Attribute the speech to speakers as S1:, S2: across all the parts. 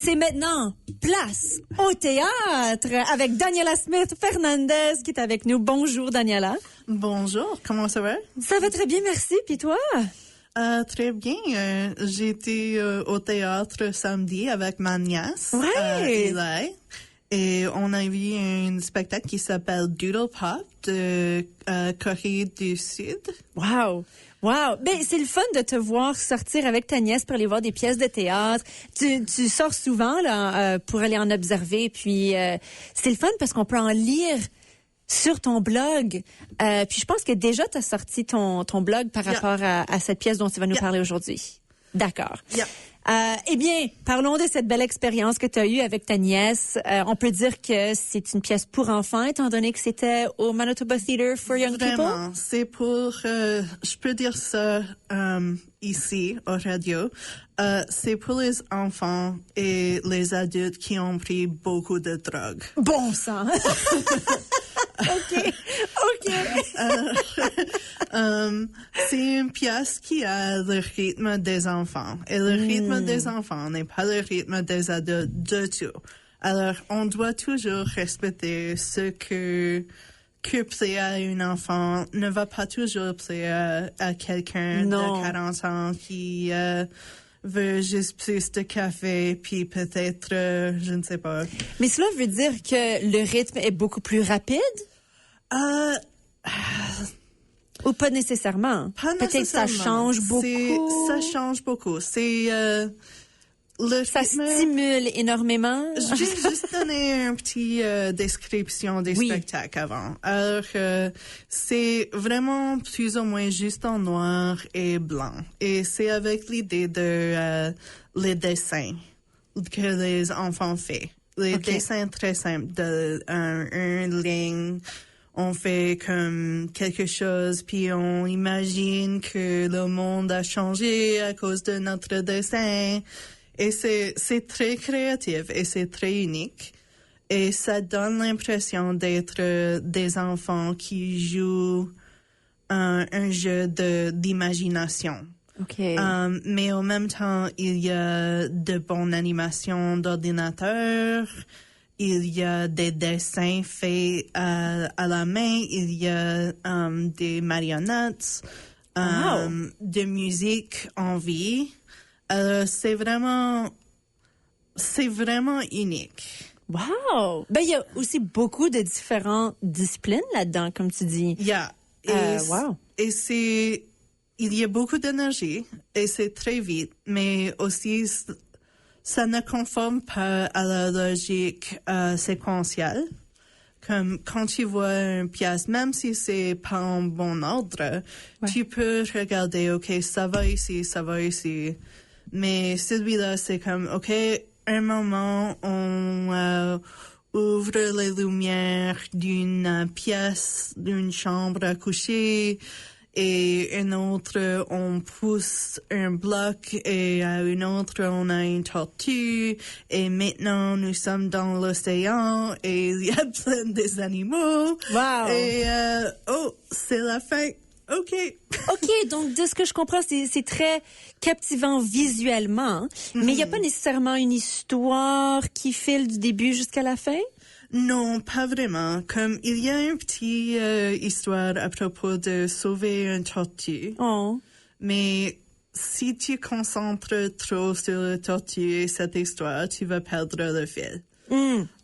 S1: c'est maintenant place au théâtre avec Daniela Smith Fernandez qui est avec nous. Bonjour Daniela.
S2: Bonjour, comment ça va?
S1: Ça va très bien, merci. Puis toi?
S2: Très bien. J'ai été au théâtre samedi avec ma nièce, Eli. Et on a vu un spectacle qui s'appelle Doodle Pop de Corée du Sud.
S1: Wow! Wow! Ben, c'est le fun de te voir sortir avec ta nièce pour aller voir des pièces de théâtre. Tu sors souvent, là, pour aller en observer. Puis, c'est le fun parce qu'on peut en lire sur ton blog. Puis, je pense que déjà, tu as sorti ton blog par rapport à cette pièce dont tu vas nous parler aujourd'hui. D'accord. Eh bien, parlons de cette belle expérience que tu as eue avec ta nièce. On peut dire que c'est une pièce pour enfants, étant donné que c'était au Manitoba Theatre for Young People.
S2: Vraiment, c'est pour, je peux dire ça ici, au radio, c'est pour les enfants et les adultes qui ont pris beaucoup de drogue.
S1: Bon sang! OK.
S2: C'est une pièce qui a le rythme des enfants. Et le rythme des enfants n'est pas le rythme des adultes du tout. Alors, on doit toujours respecter ce que plaît à un enfant ne va pas toujours plaire à quelqu'un de 40 ans qui veut juste plus de café, puis peut-être, je ne sais pas.
S1: Mais cela veut dire que le rythme est beaucoup plus rapide? Ou pas nécessairement?
S2: Pas
S1: Peut-être
S2: nécessairement.
S1: que ça change beaucoup.
S2: Ça change beaucoup. C'est
S1: ça stimule énormément.
S2: Je vais juste donner une petite description des spectacles avant. Alors, c'est vraiment plus ou moins juste en noir et blanc. Et c'est avec l'idée de les dessins que les enfants font. Les dessins très simples de une ligne. On fait comme quelque chose, puis on imagine que le monde a changé à cause de notre dessin. Et c'est très créatif et c'est très unique. Et ça donne l'impression d'être des enfants qui jouent un jeu d'imagination.
S1: Okay.
S2: Mais en même temps, il y a de bonnes animations d'ordinateur. Il y a des dessins faits à la main. Il y a des marionnettes, de musique en vie. C'est vraiment unique.
S1: Wow! Ben, il y a aussi beaucoup de différentes disciplines là-dedans, comme tu dis.
S2: Wow. Et il y a beaucoup d'énergie et c'est très vite, mais aussi ça ne conforme pas à la logique séquentielle. Comme quand tu vois une pièce, même si c'est pas en bon ordre, tu peux regarder, OK, ça va ici. Mais celui-là, c'est comme, OK, un moment, on ouvre les lumières d'une pièce, d'une chambre à coucher, et une autre, on pousse un bloc, et à une autre, on a une tortue, et maintenant, nous sommes dans l'océan, et il y a plein des animaux.
S1: Wow!
S2: Et, c'est la fin. OK,
S1: donc de ce que je comprends, c'est très captivant visuellement, mais il n'y a pas nécessairement une histoire qui file du début jusqu'à la fin?
S2: Non, pas vraiment. Comme il y a une petite histoire à propos de sauver une tortue.
S1: Oh.
S2: Mais si tu concentres trop sur la tortue et cette histoire, tu vas perdre le fil.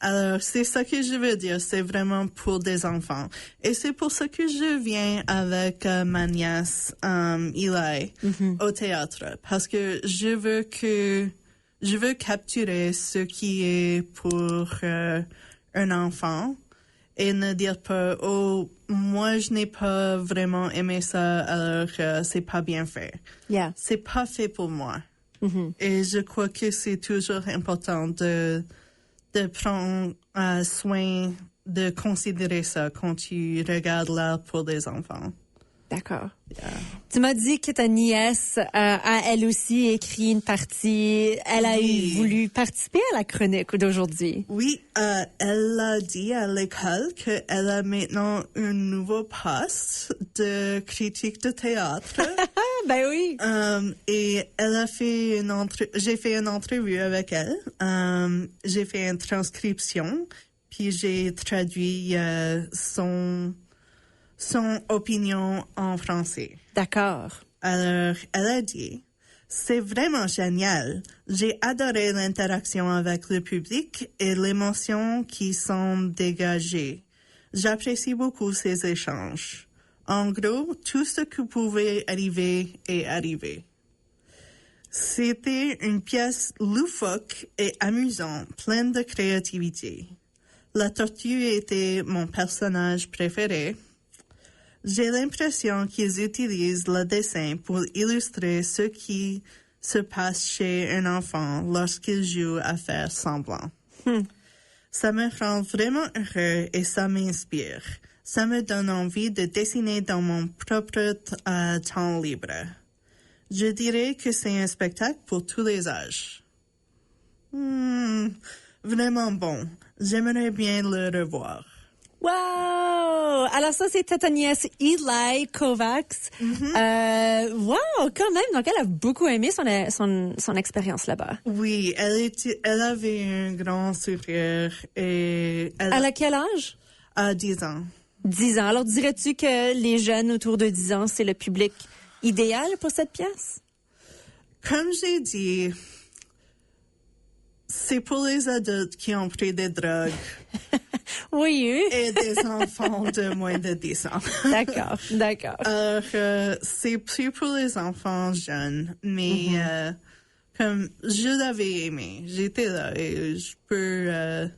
S2: Alors, c'est ça que je veux dire. C'est vraiment pour des enfants. Et c'est pour ça que je viens avec ma nièce, Eli, au théâtre. Parce que je veux capturer ce qui est pour un enfant et ne dire pas, oh, moi, je n'ai pas vraiment aimé ça, alors c'est pas bien fait. C'est pas fait pour moi. Et je crois que c'est toujours important de prendre soin de considérer ça quand tu regardes l'art pour des enfants.
S1: D'accord. Tu m'as dit que ta nièce a elle aussi écrit une partie. Elle a voulu participer à la chronique d'aujourd'hui.
S2: Oui, elle a dit à l'école qu'elle a maintenant un nouveau poste de critique de théâtre.
S1: Ben oui.
S2: Et elle a fait j'ai fait une entrevue avec elle. J'ai fait une transcription, puis j'ai traduit son opinion en français.
S1: D'accord.
S2: Alors, elle a dit, c'est vraiment génial. J'ai adoré l'interaction avec le public et l'émotion qui sont dégagées. J'apprécie beaucoup ces échanges. En gros, tout ce qui pouvait arriver est arrivé. C'était une pièce loufoque et amusante, pleine de créativité. La tortue était mon personnage préféré. J'ai l'impression qu'ils utilisent le dessin pour illustrer ce qui se passe chez un enfant lorsqu'il joue à faire semblant. Ça me rend vraiment heureux et ça m'inspire. Ça me donne envie de dessiner dans mon propre temps libre. Je dirais que c'est un spectacle pour tous les âges. Vraiment bon. J'aimerais bien le revoir.
S1: Wow! Alors ça, c'était ta nièce Eli Kovacs. Wow, quand même. Donc, elle a beaucoup aimé son expérience là-bas.
S2: Oui, elle avait un grand sourire et...
S1: Elle a quel âge?
S2: À 10 ans.
S1: 10 ans. Alors, dirais-tu que les jeunes autour de 10 ans, c'est le public idéal pour cette pièce?
S2: Comme j'ai dit, c'est pour les adultes qui ont pris des drogues.
S1: Oui.
S2: Et des enfants de moins de 10 ans.
S1: D'accord.
S2: C'est plus pour les enfants jeunes, mais comme je l'avais aimé, j'étais là et je peux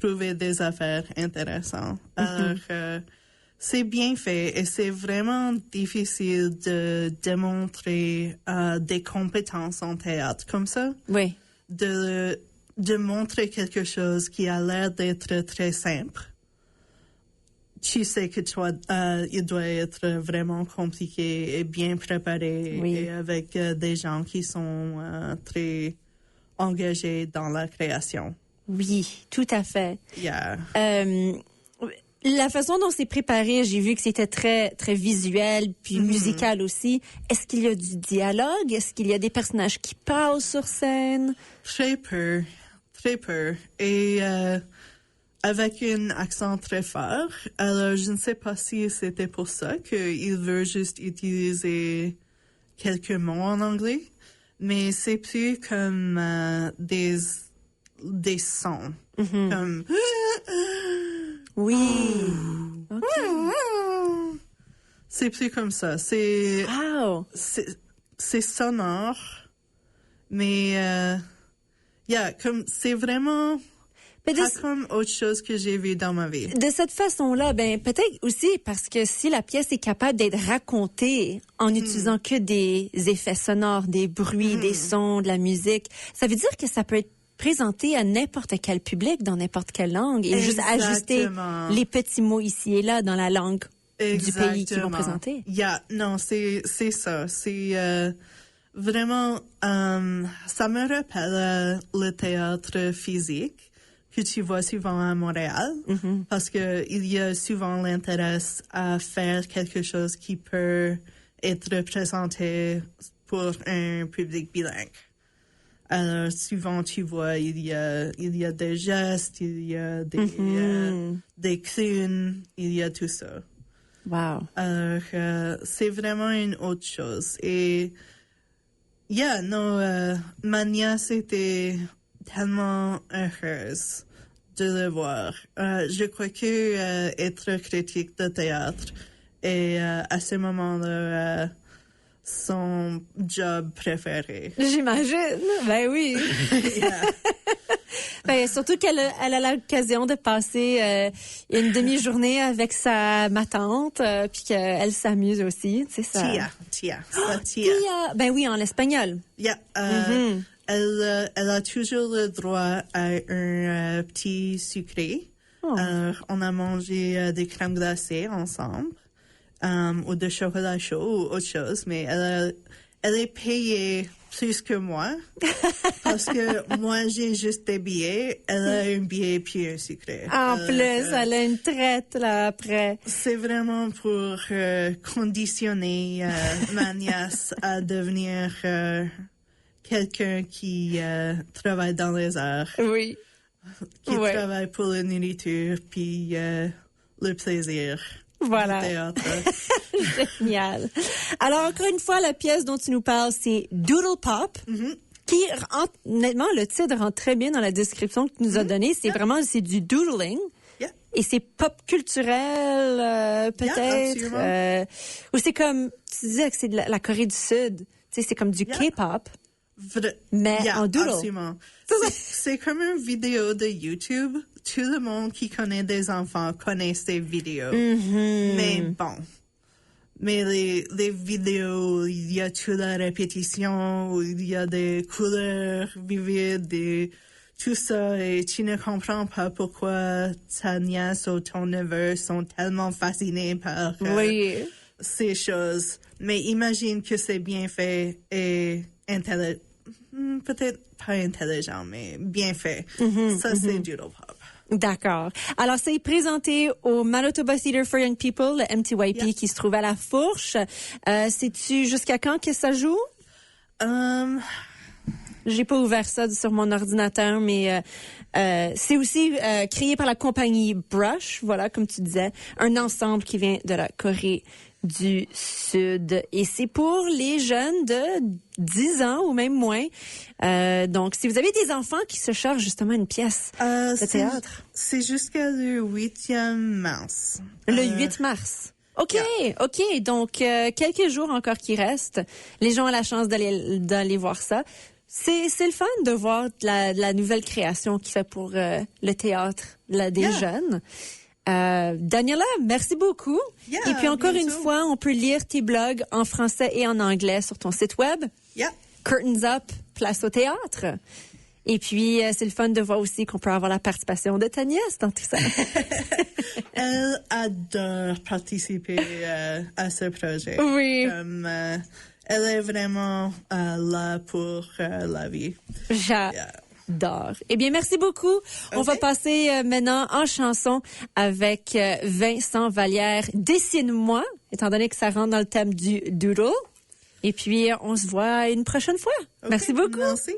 S2: trouver des affaires intéressantes. Alors, c'est bien fait et c'est vraiment difficile de démontrer des compétences en théâtre comme ça.
S1: Oui.
S2: De montrer quelque chose qui a l'air d'être très simple. Tu sais que il doit être vraiment compliqué et bien préparé et avec des gens qui sont très engagés dans la création.
S1: Oui, tout à fait.
S2: Yeah.
S1: La façon dont c'est préparé, j'ai vu que c'était très, très visuel, puis musical aussi. Est-ce qu'il y a du dialogue? Est-ce qu'il y a des personnages qui parlent sur scène?
S2: Très peu. Et avec un accent très fort. Alors, je ne sais pas si c'était pour ça qu'il veut juste utiliser quelques mots en anglais, mais c'est plus comme des sons. Comme...
S1: Oui. Okay.
S2: C'est plus comme ça. C'est sonore, mais comme c'est vraiment pas comme autre chose que j'ai vu dans ma vie.
S1: De cette façon-là, peut-être aussi parce que si la pièce est capable d'être racontée en utilisant que des effets sonores, des bruits, des sons, de la musique, ça veut dire que ça peut être présenté à n'importe quel public, dans n'importe quelle langue, et juste ajuster les petits mots ici et là dans la langue du pays qu'ils vont présenter.
S2: Non, c'est ça. C'est vraiment, ça me rappelle le théâtre physique que tu vois souvent à Montréal, parce que il y a souvent l'intérêt à faire quelque chose qui peut être présenté pour un public bilingue. Alors, souvent, tu vois, il y a des gestes, il y a des clowns, il y a tout ça.
S1: Wow.
S2: Alors, c'est vraiment une autre chose. Et, ma nièce était tellement heureuse de le voir. Je crois que être critique de théâtre est, à ce moment-là, son job préféré.
S1: J'imagine. Ben oui. Surtout qu'elle a l'occasion de passer une demi-journée avec ma tante, puis qu'elle s'amuse aussi. C'est ça.
S2: Tia.
S1: Ben oui, en espagnol.
S2: Yeah. Elle a toujours le droit à un petit sucré. Alors, on a mangé des crèmes glacées ensemble. Ou de chocolat chaud ou autre chose, mais elle est payée plus que moi. Parce que moi, j'ai juste des billets. Elle a un billet puis un sucré.
S1: En plus, elle a une traite, là, après.
S2: C'est vraiment pour conditionner ma nièce à devenir quelqu'un qui travaille dans les arts.
S1: Oui.
S2: Qui travaille pour la nourriture puis le plaisir.
S1: Voilà.
S2: Du théâtre.
S1: Génial. Alors, encore une fois, la pièce dont tu nous parles, c'est Doodle Pop. Qui, honnêtement, le titre rentre très bien dans la description que tu nous as donnée. C'est vraiment, c'est du doodling. Et c'est pop culturel, peut-être. Ou c'est comme, tu disais que c'est de la Corée du Sud. Tu sais, c'est comme du K-pop. Mais en doodle.
S2: Absolument. C'est comme une vidéo de YouTube. Tout le monde qui connaît des enfants connaît ces vidéos. Mais bon. Mais les vidéos, il y a toute la répétition, il y a des couleurs vivides et tout ça, et tu ne comprends pas pourquoi ta nièce ou ton neveu sont tellement fascinés par ces choses. Mais imagine que c'est bien fait et intelligent. Peut-être pas intelligent, mais bien fait. Ça, c'est Doodle Pop.
S1: D'accord. Alors, c'est présenté au Manitoba Theatre for Young People, le MTYP, qui se trouve à La Fourche. Sais-tu jusqu'à quand que ça joue? J'ai pas ouvert ça sur mon ordinateur, mais c'est aussi créé par la compagnie Brush, voilà, comme tu disais, un ensemble qui vient de la Corée du Sud. Et c'est pour les jeunes de 10 ans ou même moins. Donc, si vous avez des enfants qui se cherchent justement une pièce de théâtre.
S2: C'est jusqu'à le 8e mars.
S1: Le 8 mars. OK, OK. Donc, quelques jours encore qui restent. Les gens ont la chance d'aller voir ça. C'est le fun de voir la nouvelle création qu'il fait pour le théâtre des jeunes. Daniela, merci beaucoup. Et puis encore une fois, on peut lire tes blogs en français et en anglais sur ton site web. Curtains Up, place au théâtre. Et puis, c'est le fun de voir aussi qu'on peut avoir la participation de ta nièce dans tout ça.
S2: Elle adore participer à ce projet.
S1: Oui.
S2: Elle est vraiment là pour la vie.
S1: J'adore. Eh bien, merci beaucoup. On va passer maintenant en chanson avec Vincent Vallière. Dessine-moi, étant donné que ça rentre dans le thème du doodle. Et puis, on se voit une prochaine fois. Merci beaucoup.
S2: Merci.